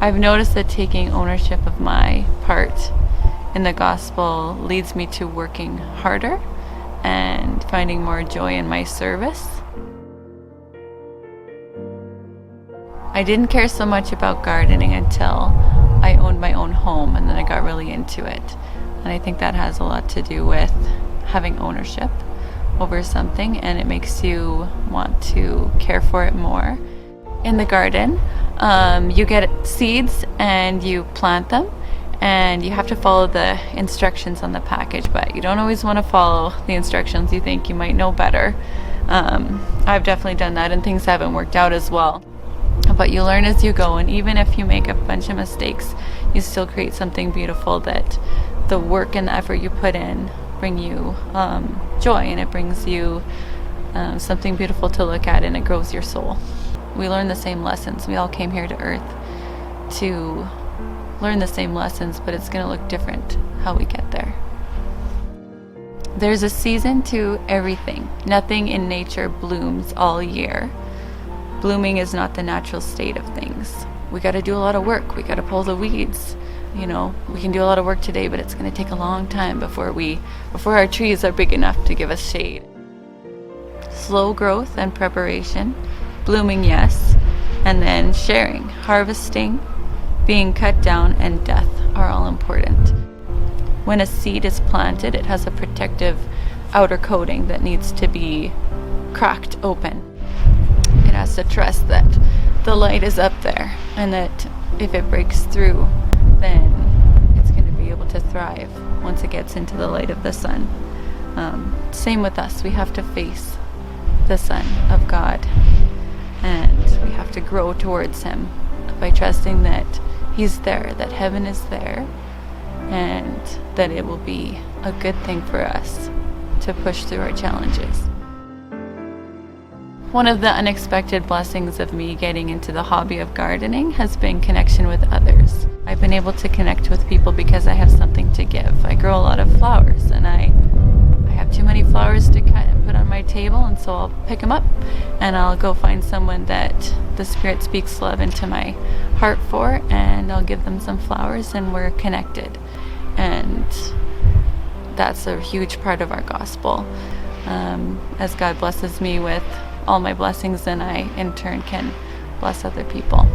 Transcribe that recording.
I've noticed that taking ownership of my part in the gospel leads me to working harder and finding more joy in my service. I didn't care so much about gardening until I owned my own home, and then I got really into it. And I think that has a lot to do with having ownership over something, and it makes you want to care for it more. In the garden, you get seeds and you plant them, and you have to follow the instructions on the package, but you don't always want to follow the instructions. You think you might know better. I've definitely done that, and things haven't worked out as well. But you learn as you go, and even if you make a bunch of mistakes, you still create something beautiful that the work and the effort you put in bring you joy, and it brings you something beautiful to look at, and it grows your soul. We learn the same lessons. We all came here to earth to learn the same lessons, but it's going to look different how we get there. There's a season to everything. Nothing in nature blooms all year. Blooming is not the natural state of things. We got to do a lot of work. We got to pull the weeds. You know, we can do a lot of work today, but it's going to take a long time before our trees are big enough to give us shade. Slow growth and preparation, blooming, yes, and then sharing, harvesting, being cut down, and death are all important. When a seed is planted, it has a protective outer coating that needs to be cracked open. It has to trust that the light is up there, and that if it breaks through, then it's going to be able to thrive once it gets into the light of the sun. Same with us. We have to face the Son of God, and we have to grow towards Him by trusting that He's there, that heaven is there, and that it will be a good thing for us to push through our challenges. One of the unexpected blessings of me getting into the hobby of gardening has been connection with others. I've been able to connect with people because I have something to give. I grow a lot of flowers, and I have too many flowers to cut and put on my table, and so I'll pick them up and I'll go find someone that the Spirit speaks love into my heart for, and I'll give them some flowers, and we're connected. And that's a huge part of our gospel. As God blesses me with all my blessings, then I in turn can bless other people.